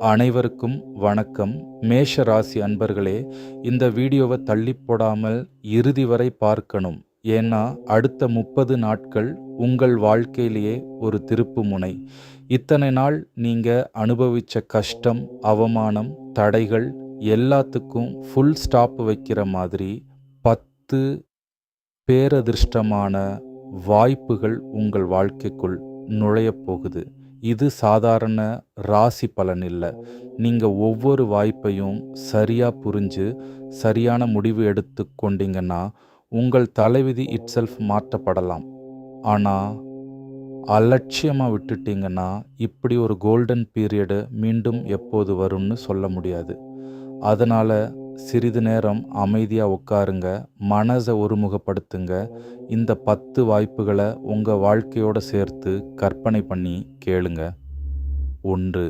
அனைவருக்கும் வணக்கம். மேஷ ராசி அன்பர்களே, இந்த வீடியோவை தள்ளி போடாமல் இறுதி வரை பார்க்கணும். ஏன்னா அடுத்த 30 நாட்கள் உங்கள் வாழ்க்கையிலேயே ஒரு திருப்பு முனை. இத்தனை நாள் நீங்க அனுபவிச்ச கஷ்டம், அவமானம், தடைகள் எல்லாத்துக்கும் ஃபுல் ஸ்டாப் வைக்கிற மாதிரி 10 பேரதிர்ஷ்டமான வாய்ப்புகள் உங்கள் வாழ்க்கைக்குள் நுழையப் போகுது. இது சாதாரண ராசி பலன் இல்லை. நீங்கள் ஒவ்வொரு வாய்ப்பையும் சரியாக புரிஞ்சு சரியான முடிவு எடுத்து கொண்டீங்கன்னா உங்கள் தலைவிதி இட்செல்ஃப் மாற்றப்படலாம். ஆனால் அலட்சியமாக விட்டுட்டீங்கன்னா இப்படி ஒரு கோல்டன் பீரியடு மீண்டும் எப்போது வரும்னு சொல்ல முடியாது. அதனால் சிறிது நேரம் அமைதியாக உட்காருங்க, மனதை ஒருமுகப்படுத்துங்க. இந்த 10 வாய்ப்புகளை உங்கள் வாழ்க்கையோடு சேர்த்து கற்பனை பண்ணி கேளுங்க. 1.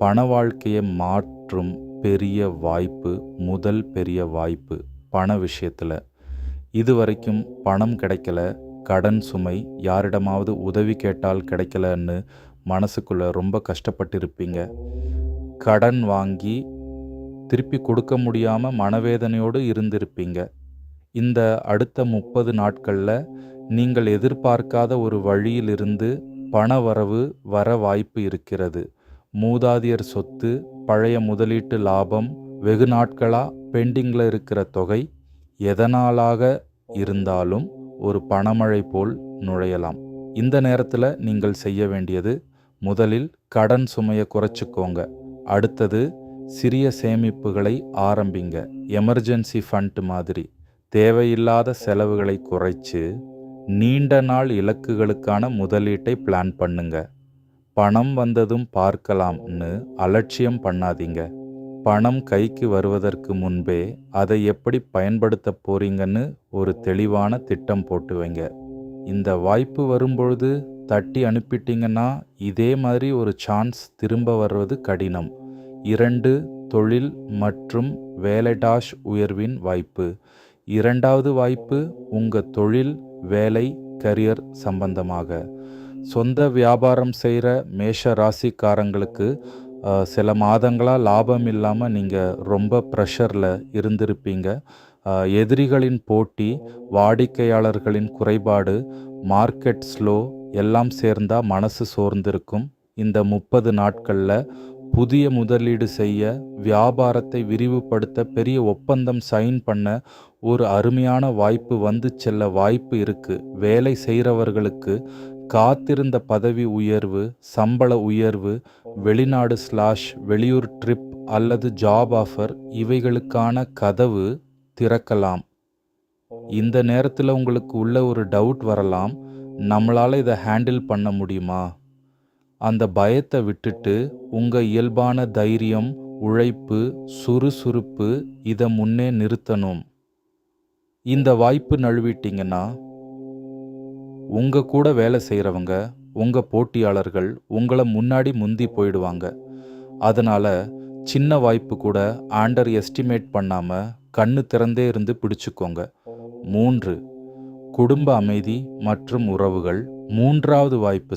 பண வாழ்க்கையை மாற்றும் பெரிய வாய்ப்பு. முதல் பெரிய வாய்ப்பு பண விஷயத்தில். இதுவரைக்கும் பணம் கிடைக்கல, கடன் சுமை, யாரிடமாவது உதவி கேட்டால் கிடைக்கலன்னு மனசுக்குள்ளே ரொம்ப கஷ்டப்பட்டிருப்பீங்க. கடன் வாங்கி திருப்பி கொடுக்க முடியாமல் மனவேதனையோடு இருந்திருப்பீங்க. இந்த அடுத்த 30 நாட்களில் நீங்கள் எதிர்பார்க்காத ஒரு வழியிலிருந்து பண வரவு வர வாய்ப்பு இருக்கிறது. மூதாதையர் சொத்து, பழைய முதலீட்டு லாபம், வெகு நாட்களாக பெண்டிங்கில் இருக்கிற தொகை, எதனாலாக இருந்தாலும் ஒரு பணமழை போல் நுழையலாம். இந்த நேரத்தில் நீங்கள் செய்ய வேண்டியது, முதலில் கடன் சுமையை குறைச்சிக்கோங்க. அடுத்தது சிறிய சேமிப்புகளை ஆரம்பிங்க. எமர்ஜென்சி ஃபண்ட் மாதிரி தேவையில்லாத செலவுகளை குறைச்சு நீண்ட நாள் இலக்குகளுக்கான முதலீட்டை பிளான் பண்ணுங்க. பணம் வந்ததும் பார்க்கலாம்னு அலட்சியம் பண்ணாதீங்க. பணம் கைக்கு வருவதற்கு முன்பே அதை எப்படி பயன்படுத்த போறீங்கன்னு ஒரு தெளிவான திட்டம் போட்டு வைங்க. இந்த வாய்ப்பு வரும்பொழுது தட்டி அனுப்பிட்டீங்கன்னா இதே மாதிரி ஒரு சான்ஸ் திரும்ப வர்றது கடினம். 2. தொழில் மற்றும் வேலை உயர்வின் வாய்ப்பு. இரண்டாவது வாய்ப்பு உங்கள் தொழில், வேலை, கரியர் சம்பந்தமாக. சொந்த வியாபாரம் செய்கிற மேஷ ராசிக்காரங்களுக்கு சில மாதங்களாக லாபம் இல்லாமல் நீங்கள் ரொம்ப ப்ரெஷரில் இருந்திருப்பீங்க. எதிரிகளின் போட்டி, வாடிக்கையாளர்களின் குறைபாடு, மார்க்கெட் ஸ்லோ எல்லாம் சேர்ந்தால் மனசு சோர்ந்திருக்கும். இந்த 30 நாட்களில் புதிய முதலீடு செய்ய, வியாபாரத்தை விரிவுபடுத்த, பெரிய ஒப்பந்தம் சைன் பண்ண ஒரு அருமையான வாய்ப்பு வந்து செல்ல வாய்ப்பு இருக்கு. வேலை செய்கிறவர்களுக்கு காத்திருந்த பதவி உயர்வு, சம்பள உயர்வு, வெளிநாடு வெளியூர் ட்ரிப் அல்லது ஜாப் ஆஃபர் இவைகளுக்கான கதவு திறக்கலாம். இந்த நேரத்தில் உங்களுக்கு உள்ள ஒரு டவுட் வரலாம், நம்மளால் இதை ஹேண்டில் பண்ண முடியுமா? அந்த பயத்தை விட்டுட்டு உங்கள் இயல்பான தைரியம், உழைப்பு, சுறுசுறுப்பு இதை முன்னே நிறுத்தணும். இந்த வாய்ப்பு நழுவிட்டீங்கன்னா உங்கள் கூட வேலை செய்கிறவங்க, உங்கள் போட்டியாளர்கள் உங்களை முந்தி போயிடுவாங்க. அதனால் சின்ன வாய்ப்பு கூட அண்டர் எஸ்டிமேட் பண்ணாமல் கண்ணு திறந்தே இருந்து பிடிச்சுக்கோங்க. 3. குடும்ப அமைதி மற்றும் உறவுகள். மூன்றாவது வாய்ப்பு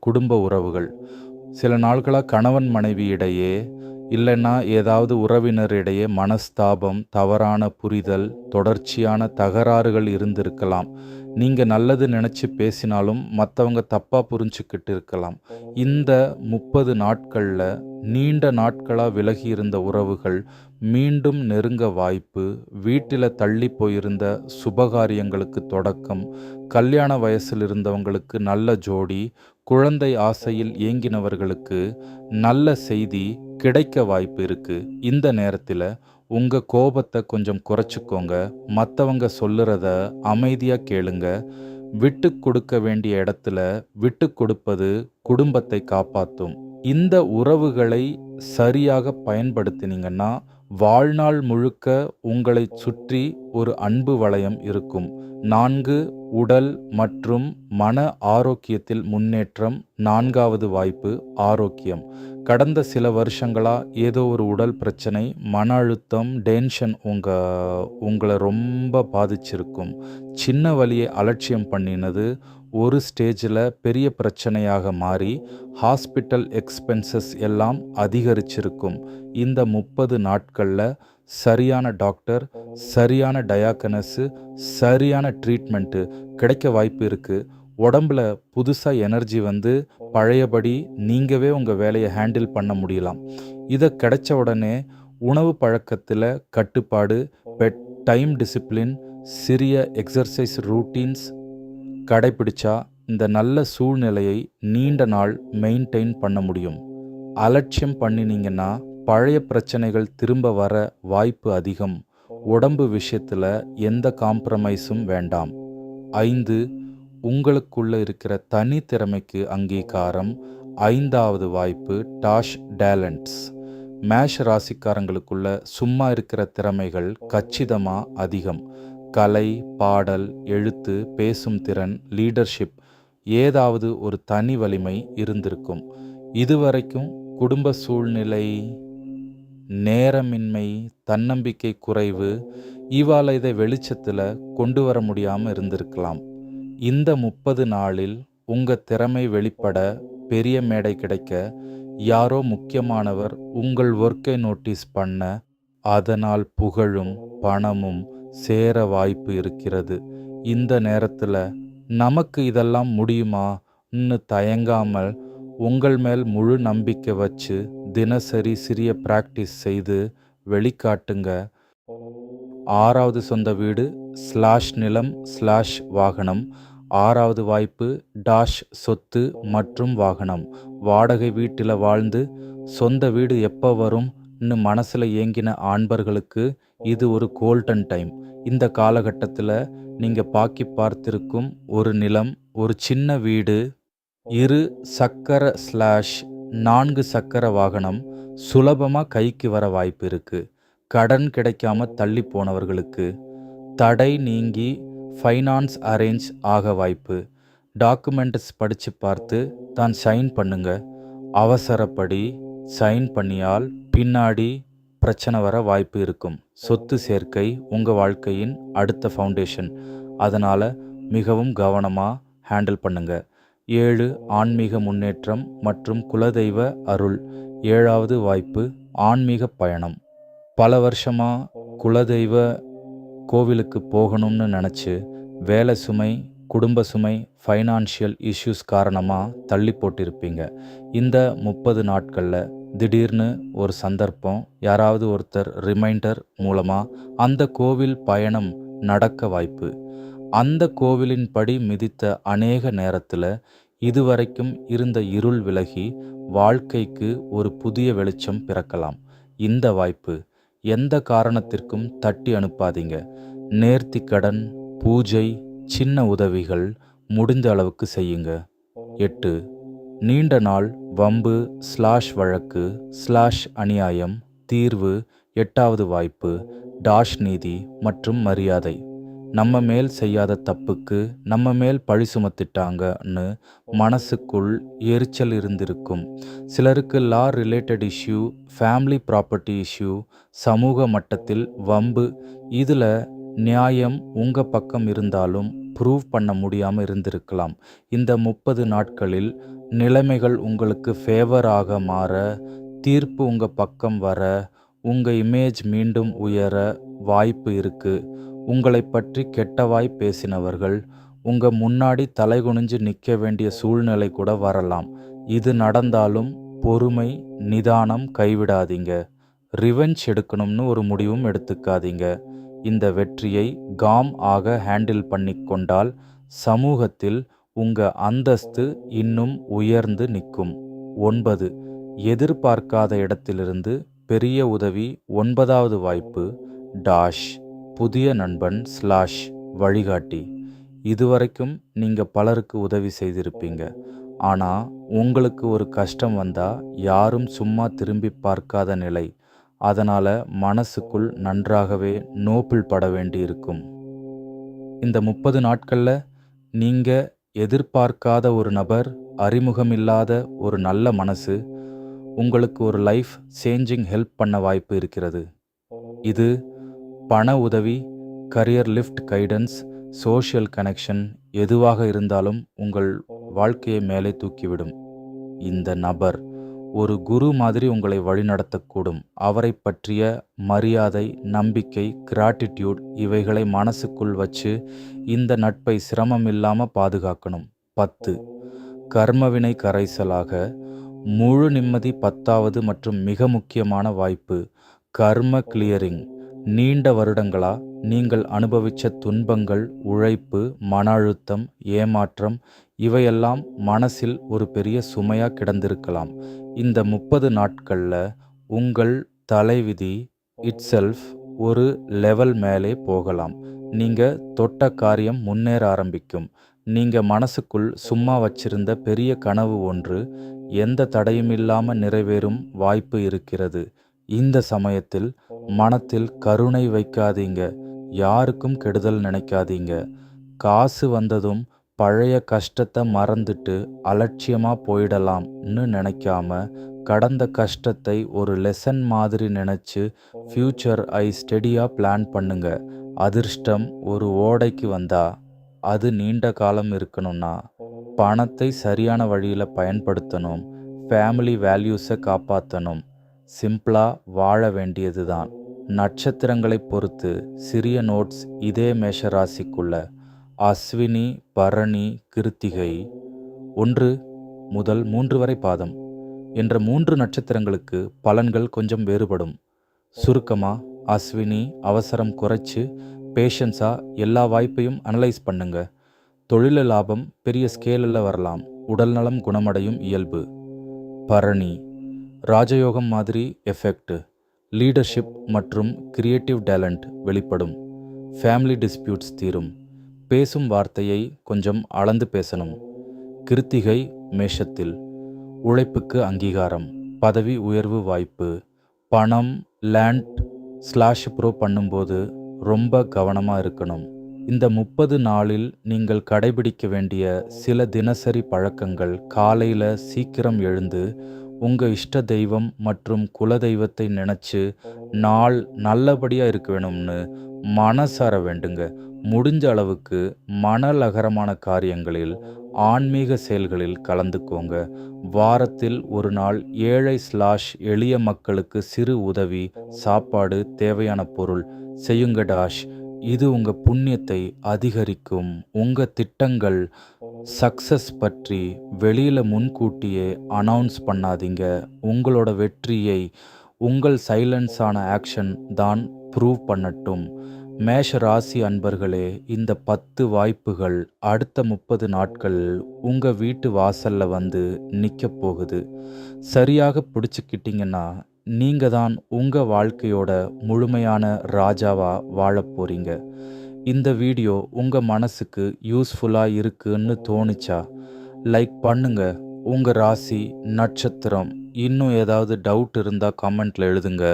குடும்ப உறவுகள். சில நாட்களாக கணவன் மனைவி இடையே இல்லைன்னா ஏதாவது உறவினரிடையே மனஸ்தாபம், தவறான புரிதல், தொடர்ச்சியான தகராறுகள் இருந்திருக்கலாம். நீங்கள் நல்லது நினச்சி பேசினாலும் மற்றவங்க தப்பாக புரிஞ்சுக்கிட்டு இருக்கலாம். இந்த 30 நாட்களில் நீண்ட நாட்களாக விலகி இருந்த உறவுகள் மீண்டும் நெருங்க வாய்ப்பு. வீட்டில் தள்ளி போயிருந்த சுபகாரியங்களுக்கு தொடக்கம், கல்யாண வயசில் இருந்தவங்களுக்கு நல்ல ஜோடி, குழந்தை ஆசையில் ஏங்கினவர்களுக்கு நல்ல செய்தி கிடைக்க வாய்ப்பு இருக்குது. இந்த நேரத்தில் உங்கள் கோபத்தை கொஞ்சம் குறைச்சிக்கோங்க. மற்றவங்க சொல்லுறத அமைதியாக கேளுங்க. விட்டு கொடுக்க வேண்டிய இடத்துல விட்டு கொடுப்பது குடும்பத்தை காப்பாற்றும். இந்த உறவுகளை சரியாக பயன்படுத்தினீங்கன்னா வாழ்நாள் முழுக்க உங்களை சுற்றி ஒரு அன்பு வளையம் இருக்கும். 4. உடல் மற்றும் மன ஆரோக்கியத்தில் முன்னேற்றம். 4வது வாய்ப்பு ஆரோக்கியம். கடந்த சில வருஷங்களாக ஏதோ ஒரு உடல் பிரச்சனை, மன அழுத்தம், டென்ஷன் உங்களை ரொம்ப பாதிச்சிருக்கும். சின்ன வலியை அலட்சியம் பண்ணினது ஒரு ஸ்டேஜில் பெரிய பிரச்சனையாக மாறி ஹாஸ்பிட்டல் எக்ஸ்பென்சஸ் எல்லாம் அதிகரிச்சிருக்கும். இந்த 30 நாட்களில் சரியான டாக்டர், சரியான டயாகனஸு, சரியான ட்ரீட்மெண்ட்டு கிடைக்க வாய்ப்பு இருக்குது. உடம்புல புதுசாக எனர்ஜி வந்து பழையபடி நீங்கவே உங்கள் வேலையை ஹேண்டில் பண்ண முடியலாம். இதை கிடைச்ச உடனே உணவு பழக்கத்தில் கட்டுப்பாடு, பெட் டைம் டிசிப்ளின், சிறிய எக்ஸர்சைஸ் ரூட்டீன்ஸ் கடைபிடிச்சா இந்த நல்ல சூழ்நிலையை நீண்ட நாள் மெயின்டைன் பண்ண முடியும். அலட்சியம் பண்ணினீங்கன்னா பழைய பிரச்சனைகள் திரும்ப வர வாய்ப்பு அதிகம். உடம்பு விஷயத்தில் எந்த காம்ப்ரமைஸும் வேண்டாம். 5. உங்களுக்குள்ள இருக்கிற தனி திறமைக்கு அங்கீகாரம். 5வது வாய்ப்பு டாஷ் டேலண்ட்ஸ். மேஷ ராசிக்காரங்களுக்குள்ள சும்மா இருக்கிற திறமைகள் கச்சிதமாக அதிகம். கலை, பாடல், எழுத்து, பேசும் திறன், லீடர்ஷிப், ஏதாவது ஒரு தனி வலிமை இருந்திருக்கும். இதுவரைக்கும் குடும்ப சூழ்நிலை, நேரமின்மை, தன்னம்பிக்கை குறைவு, இவால இதை வெளிச்சத்தில் கொண்டு வர முடியாமல் இருந்திருக்கலாம். இந்த 30 நாளில் உங்கள் திறமை வெளிப்பட பெரிய மேடை கிடைக்க, யாரோ முக்கியமானவர் உங்கள் ஒர்க்கை நோட்டீஸ் பண்ண, அதனால் புகழும் பணமும் சேர வாய்ப்பு இருக்கிறது. இந்த நேரத்தில் நமக்கு இதெல்லாம் முடியுமான்னு தயங்காமல் உங்கள் மேல் முழு நம்பிக்கை வச்சு தினசரி சிறிய பிராக்டிஸ் செய்து வெளிக்காட்டுங்க. 6வது சொந்த வீடு /நிலம் /வாகனம். 6வது வாய்ப்பு டாஷ் சொத்து மற்றும் வாகனம். வாடகை வீட்டில் வாழ்ந்து சொந்த வீடு எப்போ வரும்னு மனசில் ஏங்கின ஆண்பர்களுக்கு இது ஒரு கோல்டன் டைம். இந்த காலகட்டத்தில் நீங்கள் பாக்கி பார்த்திருக்கும் ஒரு நிலம், ஒரு சின்ன வீடு, 2 சக்கர /4 சக்கர வாகனம் சுலபமாக கைக்கு வர வாய்ப்பு இருக்குது. கடன் கிடைக்காம தள்ளி போனவர்களுக்கு தடை நீங்கி ஃபைனான்ஸ் அரேஞ்ச் ஆக வாய்ப்பு. டாக்குமெண்ட்ஸ் படித்து பார்த்து தான் சைன் பண்ணுங்க. அவசரப்படி சைன் பண்ணியால் பின்னாடி பிரச்சனை வர வாய்ப்பு இருக்கும். சொத்து சேர்க்கை உங்கள் வாழ்க்கையின் அடுத்த ஃபவுண்டேஷன். அதனால் மிகவும் கவனமாக ஹேண்டில் பண்ணுங்க. 7 ஆன்மீக முன்னேற்றம் மற்றும் குலதெய்வ அருள். 7வது வாய்ப்பு ஆன்மீக பயணம். பல வருஷமாக குலதெய்வ கோவிலுக்கு போகணும்னு நினச்சி வேலை சுமை, குடும்ப சுமை, ஃபைனான்ஷியல் இஷ்யூஸ் காரணமாக தள்ளி போட்டிருப்பீங்க. இந்த 30 நாட்களில் திடீர்னு ஒரு சந்தர்ப்பம், யாராவது ஒருத்தர் ரிமைண்டர் மூலமாக அந்த கோவில் பயணம் நடக்க வாய்ப்பு. அந்த கோவிலின் படி மிதித்த அநேக நேரத்தில் இதுவரைக்கும் இருந்த இருள் விலகி வாழ்க்கைக்கு ஒரு புதிய வெளிச்சம் பிறக்கலாம். இந்த வாய்ப்பு எந்த காரணத்திற்கும் தட்டி அனுப்பாதீங்க. நேர்த்திக்கடன், பூஜை, சின்ன உதவிகள் முடிந்த அளவுக்கு செய்யுங்க. 8 நீண்ட நாள் வம்பு /வழக்கு /அநியாயம் தீர்வு. 8வது வாய்ப்பு டாஷ் நீதி மற்றும் மரியாதை. நம்ம மேல் செய்யாத தப்புக்கு நம்ம மேல் பழி சுமத்திட்டாங்கன்னு மனசுக்குள் எரிச்சல் இருந்திருக்கும். சிலருக்கு law related issue, family property issue, சமூக மட்டத்தில் வம்பு. இதில் நியாயம் உங்கள் பக்கம் இருந்தாலும் ப்ரூவ் பண்ண முடியாமல் இருந்திருக்கலாம். இந்த 30 நாட்களில் நிலைமைகள் உங்களுக்கு ஃபேவராக மாற, தீர்ப்பு உங்கள் பக்கம் வர, உங்கள் இமேஜ் மீண்டும் உயர வாய்ப்பு இருக்குது. உங்களை பற்றி கெட்டவாய் பேசினவர்கள் உங்கள் முன்னாடி தலைகுனிஞ்சு நிற்க வேண்டிய சூழ்நிலை கூட வரலாம். இது நடந்தாலும் பொறுமை, நிதானம் கைவிடாதீங்க. ரிவெஞ்ச் எடுக்கணும்னு ஒரு முடிவும் எடுத்துக்காதீங்க. இந்த வெற்றியை காம் ஆக ஹேண்டில் பண்ணி கொண்டால் சமூகத்தில் உங்கள் அந்தஸ்து இன்னும் உயர்ந்து நிற்கும். 9 எதிர்பார்க்காத இடத்திலிருந்து பெரிய உதவி. 9வது வாய்ப்பு டாஷ் புதிய நண்பன் /வழிகாட்டி. இதுவரைக்கும் நீங்கள் பலருக்கு உதவி செய்திருப்பீங்க. ஆனால் உங்களுக்கு ஒரு கஷ்டம் வந்தால் யாரும் சும்மா திரும்பி பார்க்காத நிலை. அதனால் மனசுக்குள் நன்றாகவே நோப்பில் பட வேண்டி இருக்கும். இந்த 30 நாட்களில் நீங்கள் எதிர்பார்க்காத ஒரு நபர், அறிமுகமில்லாத ஒரு நல்ல மனசு உங்களுக்கு ஒரு லைஃப் சேஞ்சிங் ஹெல்ப் பண்ண வாய்ப்பு இருக்கிறது. இது பண உதவி, career lift guidance, social connection எதுவாக இருந்தாலும் உங்கள் வாழ்க்கையை மேலே தூக்கிவிடும். இந்த நபர் ஒரு குரு மாதிரி உங்களை வழிநடத்தக்கூடும். அவரை பற்றிய மரியாதை, நம்பிக்கை, கிராட்டிடியூட் இவைகளை மனசுக்குள் வச்சு இந்த நட்பை சிரமம் இல்லாமல் பாதுகாக்கணும். 10. கர்மவினை கரைசலாக முழு நிம்மதி. 10வது மற்றும் மிக முக்கியமான வாய்ப்பு கர்ம கிளியரிங். நீண்ட வருடங்களா நீங்கள் அனுபவித்த துன்பங்கள், உழைப்பு, மன அழுத்தம், ஏமாற்றம் இவையெல்லாம் மனசில் ஒரு பெரிய சுமையாக கிடந்திருக்கலாம். இந்த 30 நாட்களில் உங்கள் தலைவிதி இட்செல்ஃப் ஒரு லெவல் மேலே போகலாம். நீங்கள் தொட்ட காரியம் முன்னேற ஆரம்பிக்கும். நீங்கள் மனசுக்குள் சும்மா வச்சிருந்த பெரிய கனவு ஒன்று எந்த தடையும் இல்லாமல் நிறைவேறும் வாய்ப்பு இருக்கிறது. இந்த சமயத்தில் மனத்தில் கருணை வைக்காதீங்க, யாருக்கும் கெடுதல் நினைக்காதீங்க. காசு வந்ததும் பழைய கஷ்டத்தை மறந்துட்டு அலட்சியமாக போயிடலாம்னு நினைக்காம கடந்த கஷ்டத்தை ஒரு லெசன் மாதிரி நினச்சி ஃப்யூச்சர் ஸ்டெடியாக பிளான் பண்ணுங்க. அதிர்ஷ்டம் ஒரு ஓடைக்கு வந்தா அது நீண்ட காலம் இருக்கணும்னா பணத்தை சரியான வழியில் பயன்படுத்தணும். ஃபேமிலி வேல்யூஸை காப்பாற்றணும். சிம்பிளாக வாழ வேண்டியது தான். நட்சத்திரங்களை பொறுத்து சிறிய நோட்ஸ் இதே மேஷ ராசிக்குள்ள அஸ்வினி, பரணி, கிருத்திகை 1 முதல் 3 வரை பாதம் என்ற 3 நட்சத்திரங்களுக்கு பலன்கள் கொஞ்சம் வேறுபடும். சுருக்கமாக, அஸ்வினி அவசரம் குறைச்சி பேஷன்ஸாக எல்லா வாய்ப்பையும் அனலைஸ் பண்ணுங்க. தொழில லாபம் பெரிய ஸ்கேலில் வரலாம். உடல்நலம் குணமடையும் இயல்பு. பரணி ராஜயோகம் மாதிரி எஃபெக்ட். லீடர்ஷிப் மற்றும் கிரியேட்டிவ் டேலண்ட் வெளிப்படும். ஃபேமிலி டிஸ்பியூட்ஸ் தீரும். பேசும் வார்த்தையை கொஞ்சம் அளந்து பேசணும். கிருத்திகை மேஷத்தில் உழைப்புக்கு அங்கீகாரம், பதவி உயர்வு வாய்ப்பு. பணம், லேண்ட் /ப்ரோ பண்ணும்போது ரொம்ப கவனமாக இருக்கணும். இந்த 30 நாளில் நீங்கள் கடைபிடிக்க வேண்டிய சில தினசரி பழக்கங்கள்: காலையில் சீக்கிரம் எழுந்து உங்கள் இஷ்ட தெய்வம் மற்றும் குல தெய்வத்தை நினச்சி நாள் நல்லபடியாக இருக்க வேணும்னு மனசார வேண்டுங்க. முடிஞ்ச அளவுக்கு மனலகரமான காரியங்களில், ஆன்மீக செயல்களில் கலந்துக்கோங்க. வாரத்தில் ஒரு நாள் ஏழை / எளிய மக்களுக்கு சிறு உதவி, சாப்பாடு, தேவையான பொருள் செய்யுங்க டாஷ். இது உங்கள் புண்ணியத்தை அதிகரிக்கும். உங்கள் திட்டங்கள் சக்ஸஸ் பற்றி வெளியில் முன்கூட்டியே அனௌன்ஸ் பண்ணாதீங்க. உங்களோட வெற்றியை உங்கள் சைலன்ஸான ஆக்ஷன் தான் ப்ரூவ் பண்ணட்டும். மேஷ ராசி அன்பர்களே, இந்த 10 வாய்ப்புகள் அடுத்த 30 நாட்கள் உங்கள் வீட்டு வாசலில் வந்து நிற்க போகுது. சரியாக பிடிச்சிக்கிட்டிங்கன்னா நீங்கள் தான் உங்கள் வாழ்க்கையோட முழுமையான ராஜாவாக வாழ போகிறீங்க. இந்த வீடியோ உங்கள் மனசுக்கு யூஸ்ஃபுல்லாக இருக்குன்னு தோணுச்சா லைக் பண்ணுங்க. உங்கள் ராசி, நட்சத்திரம், இன்னும் ஏதாவது டவுட் இருந்தால் கமெண்ட்டில் எழுதுங்க.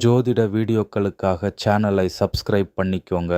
ஜோதிட வீடியோக்களுக்காக சேனலை சப்ஸ்கிரைப் பண்ணிக்கோங்க.